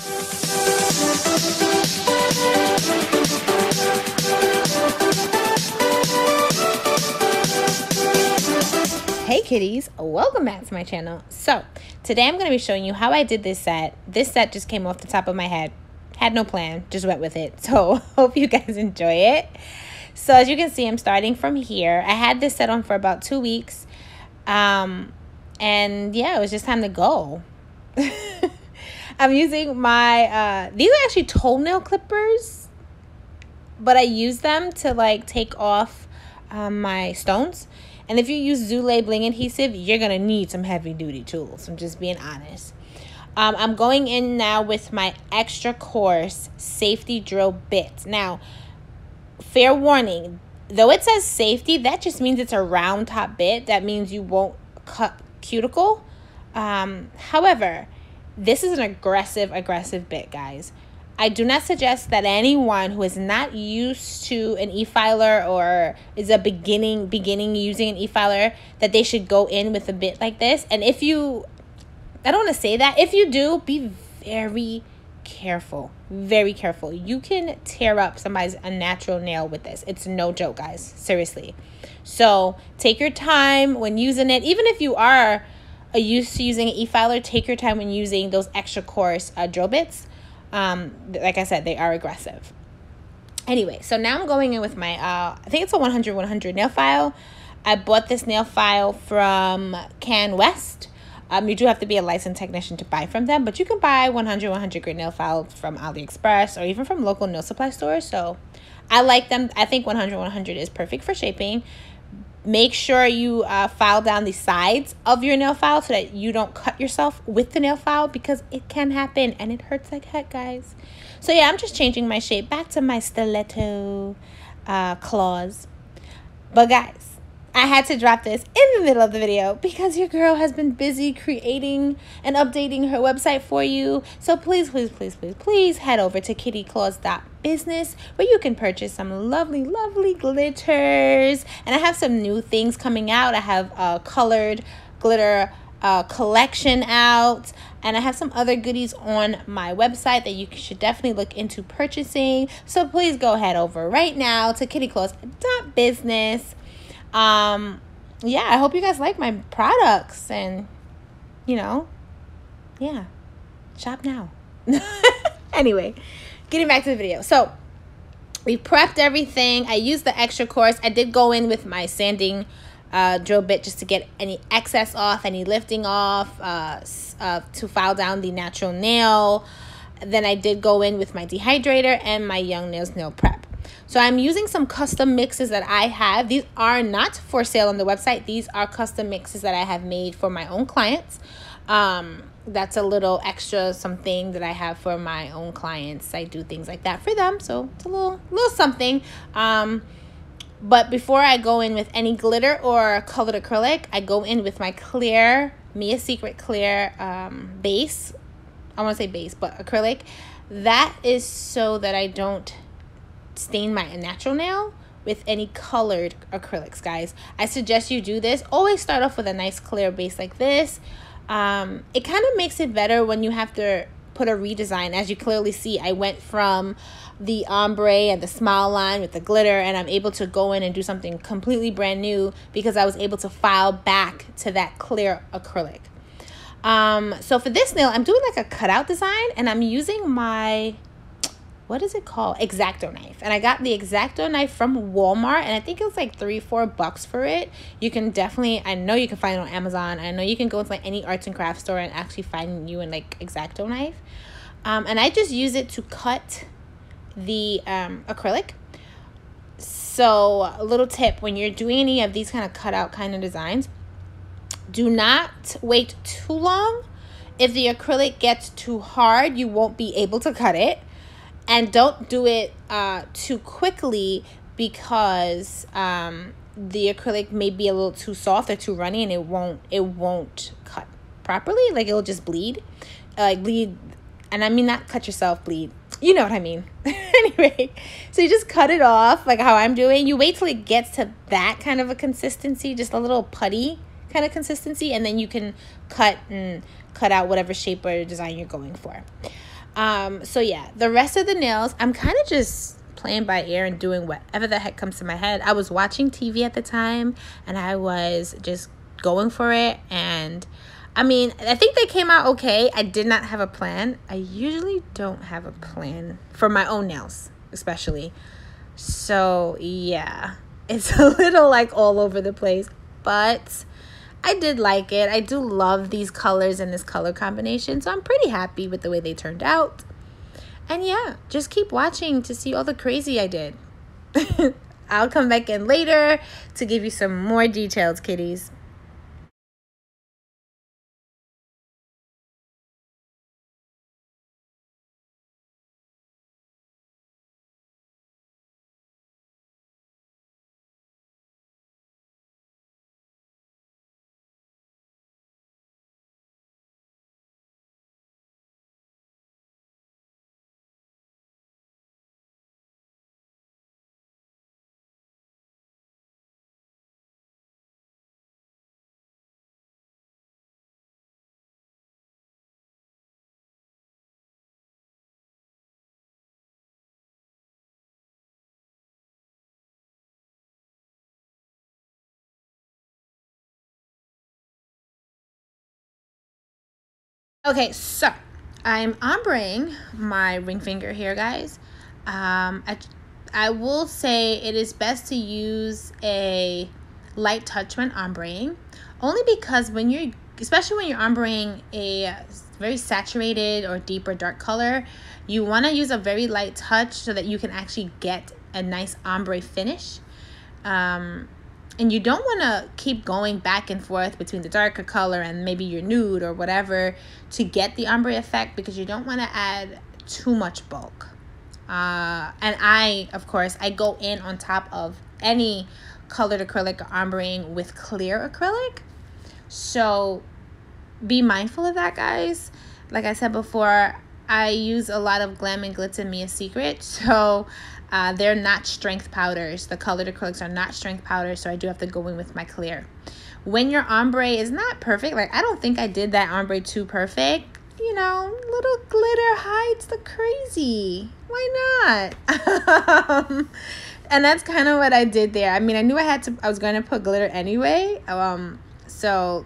Hey kitties, welcome back to my channel. So today I'm going to be showing you how I did this set. This set just came off the top of my head. Had no plan, just went with it. So hope you guys enjoy it. So as you can see, I'm starting from here. I had this set on for about 2 weeks. And yeah, it was just time to go. I'm using my, these are actually toenail clippers, but I use them to like take off my stones. And if you use Zule bling adhesive, you're going to need some heavy duty tools. I'm just being honest. I'm going in now with my extra coarse safety drill bit. Now, fair warning, though it says safety, that just means it's a round top bit. That means you won't cut cuticle. However, this is an aggressive bit, guys. I do not suggest that anyone who is not used to an e-filer or is a beginning using an e-filer, that they should go in with a bit like this. And if you, I don't want to say that, if you do, be very careful. Very careful. You can tear up somebody's unnatural nail with this. It's no joke, guys. Seriously. So take your time when using it. Even if you are used to using an e-filer, take your time when using those extra coarse drill bits. Like I said, they are aggressive. Anyway, so now I'm going in with my, I think it's a 100-100 nail file. I bought this nail file from Can West. You do have to be a licensed technician to buy from them, but you can buy 100-100 grit nail files from AliExpress or even from local nail supply stores. So I like them. I think 100-100 is perfect for shaping. Make sure you file down the sides of your nail file so that you don't cut yourself with the nail file, because it can happen and it hurts like heck, guys. So yeah, I'm just changing my shape back to my stiletto claws. But guys, I had to drop this in the middle of the video because your girl has been busy creating and updating her website for you. So please head over to kittyclaws.business where you can purchase some lovely glitters. And I have some new things coming out. I have a colored glitter collection out. And I have some other goodies on my website that you should definitely look into purchasing. So please go head over right now to kittyclaws.business. Yeah, I hope you guys like my products, and you know, yeah, shop now. Anyway, getting back to the video. So we prepped everything. I used the extra coarse. I did go in with my sanding drill bit just to get any excess off, any lifting off, to file down the natural nail. Then I did go in with my dehydrator and my Young Nails nail prep. So I'm using some custom mixes that I have. These are not for sale on the website. These are custom mixes that I have made for my own clients. That's a little extra something that I have for my own clients. I do things like that for them. So it's a little something. But before I go in with any glitter or colored acrylic, I go in with my clear, Mia Secret clear base. I want to say base, but acrylic. That is so that I don't stain my natural nail with any colored acrylics, guys. I suggest you do this. Always start off with a nice clear base like this. It kind of makes it better when you have to put a redesign. As you clearly see, I went from the ombre and the smile line with the glitter, and I'm able to go in and do something completely brand new because I was able to file back to that clear acrylic. So for this nail, I'm doing like a cutout design, and I'm using my, what is it called? X-Acto knife. And I got the X-Acto knife from Walmart, and I think it was like $3-4 for it. You can definitely, I know you can find it on Amazon. I know you can go to like any arts and crafts store and actually find you an like X-Acto knife. And I just use it to cut the acrylic. So a little tip, when you're doing any of these kind of cutout kind of designs, do not wait too long. If the acrylic gets too hard, you won't be able to cut it. And don't do it too quickly, because the acrylic may be a little too soft or too runny, and it won't cut properly. Like, it'll just bleed. Bleed, and I mean not cut yourself, bleed. You know what I mean. Anyway, so you just cut it off like how I'm doing. You wait till it gets to that kind of a consistency, just a little putty kind of consistency, and then you can cut out whatever shape or design you're going for. So yeah, the rest of the nails, I'm kind of just playing by ear and doing whatever the heck comes to my head. I was watching TV at the time, and I was just going for it. And I mean, I think they came out okay. I did not have a plan. I usually don't have a plan for my own nails, especially. So yeah, it's a little like all over the place, but I did like it. I do love these colors and this color combination, so I'm pretty happy with the way they turned out. And yeah, just keep watching to see all the crazy I did. I'll come back in later to give you some more details, kitties. Okay, so I'm ombreing my ring finger here, guys. I will say it is best to use a light touch when ombreing, only because especially when you're ombreing a very saturated or deep or dark color, you want to use a very light touch so that you can actually get a nice ombre finish. And you don't want to keep going back and forth between the darker color and maybe your nude or whatever to get the ombre effect, because you don't want to add too much bulk. And of course, I go in on top of any colored acrylic or ombreing with clear acrylic. So be mindful of that, guys. Like I said before, I use a lot of Glam and Glitz and Mia Secret, so they're not strength powders. The colored acrylics are not strength powders, so I do have to go in with my clear. When your ombre is not perfect, like I don't think I did that ombre too perfect, you know, little glitter hides the crazy. Why not? And that's kind of what I did there. I mean, I knew I was going to put glitter anyway. So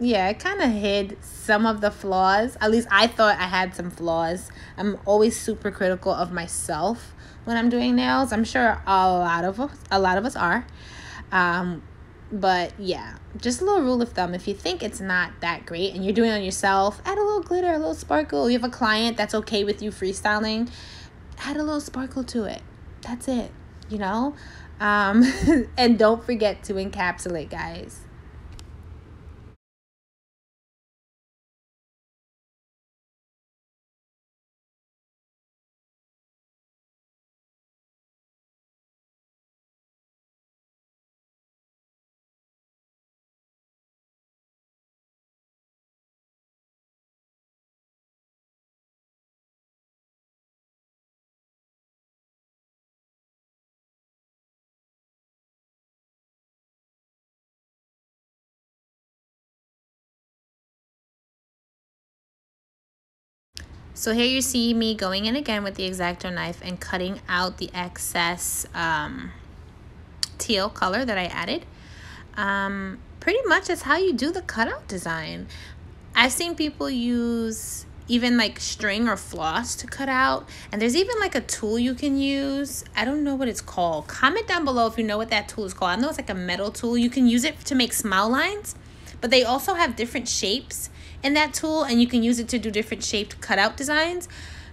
yeah, it kind of hid some of the flaws. At least I thought I had some flaws. I'm always super critical of myself when I'm doing nails. I'm sure a lot of us are. But yeah, just a little rule of thumb. If you think it's not that great and you're doing it on yourself, add a little glitter, a little sparkle. You have a client that's okay with you freestyling, add a little sparkle to it. That's it, you know? And don't forget to encapsulate, guys. So here you see me going in again with the X-Acto knife and cutting out the excess teal color that I added. Pretty much that's how you do the cutout design. I've seen people use even like string or floss to cut out, and there's even like a tool you can use. I don't know what it's called. Comment down below if you know what that tool is called. I know it's like a metal tool. You can use it to make smile lines, but they also have different shapes in that tool, and you can use it to do different shaped cutout designs.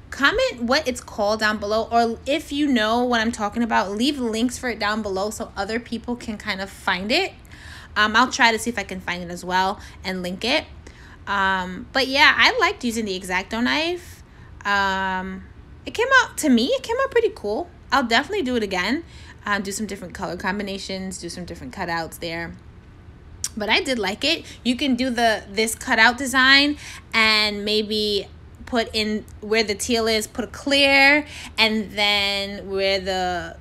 Comment what it's called down below, or if you know what I'm talking about, leave links for it down below so other people can kind of find it. I'll try to see if I can find it as well and link it. But yeah, I liked using the X-Acto knife. It came out pretty cool. I'll definitely do it again. Do some different color combinations, do some different cutouts there. But I did like it. You can do this cutout design and maybe put in where the teal is, put a clear, and then where the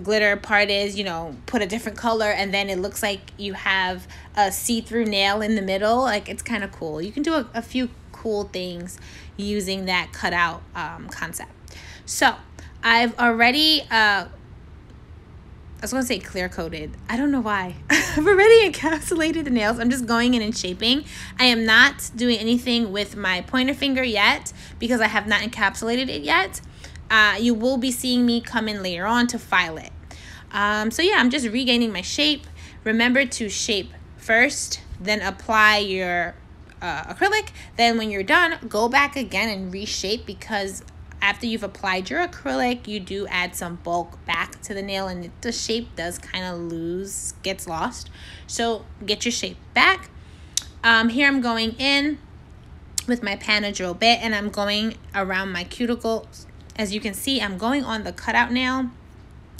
glitter part is, you know, put a different color, and then it looks like you have a see-through nail in the middle. Like, it's kind of cool. You can do a few cool things using that cutout concept. So I've already I was gonna say clear coated. I don't know why. I've already encapsulated the nails. I'm just going in and shaping. I am not doing anything with my pointer finger yet because I have not encapsulated it yet. You will be seeing me come in later on to file it. So yeah, I'm just regaining my shape. Remember to shape first, then apply your acrylic. Then when you're done, go back again and reshape, because after you've applied your acrylic, you do add some bulk back to the nail and the shape does kind of gets lost. So get your shape back. Here I'm going in with my Panadrol bit and I'm going around my cuticles. As you can see, I'm going on the cutout nail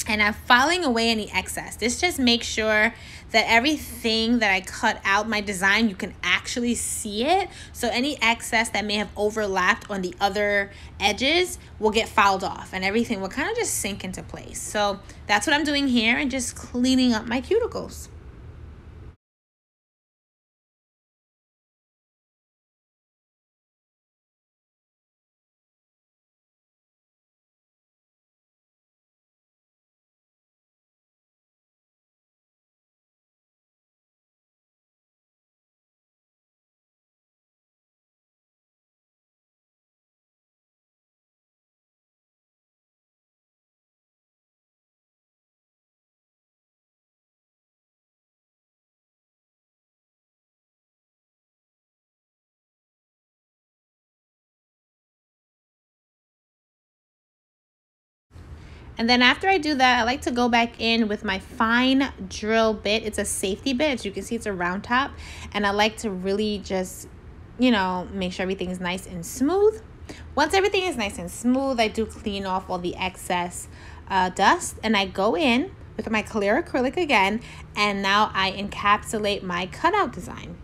and I'm filing away any excess. This just makes sure that everything that I cut out my design, you can actually see it. So any excess that may have overlapped on the other edges will get filed off and everything will kind of just sink into place. So that's what I'm doing here and just cleaning up my cuticles. And then after I do that, I like to go back in with my fine drill bit. It's a safety bit. As you can see, it's a round top. And I like to really just, you know, make sure everything is nice and smooth. Once everything is nice and smooth, I do clean off all the excess dust. And I go in with my clear acrylic again. And now I encapsulate my cutout design.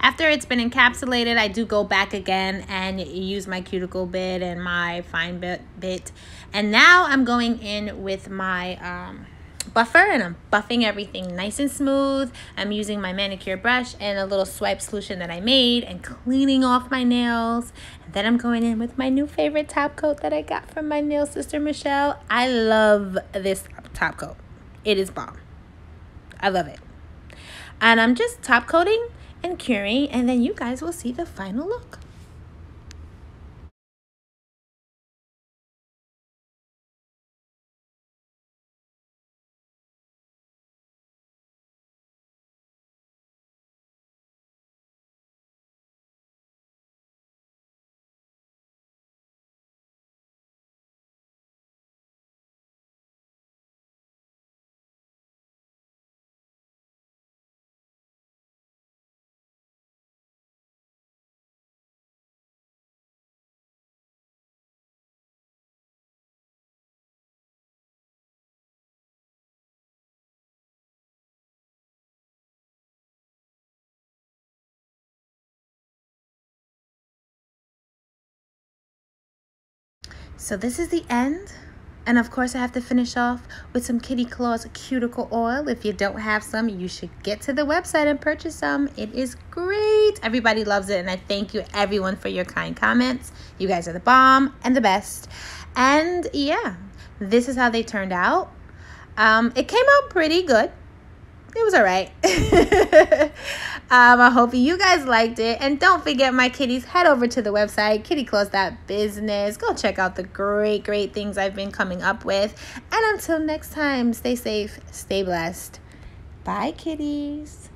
After it's been encapsulated, I do go back again and use my cuticle bit and my fine bit. And now I'm going in with my buffer and I'm buffing everything nice and smooth. I'm using my manicure brush and a little swipe solution that I made and cleaning off my nails. And then I'm going in with my new favorite top coat that I got from my nail sister, Michelle. I love this top coat. It is bomb. I love it. And I'm just top coating and curing, and then you guys will see the final look. So this is the end. And of course I have to finish off with some Kitty Claus cuticle oil. If you don't have some, you should get to the website and purchase some. It is great. Everybody loves it. And I thank you everyone for your kind comments. You guys are the bomb and the best. And yeah, this is how they turned out. It came out pretty good. It was all right. I hope you guys liked it. And don't forget, my kitties, head over to the website, kittyclothes.business. Go check out the great, great things I've been coming up with. And until next time, stay safe, stay blessed. Bye, kitties.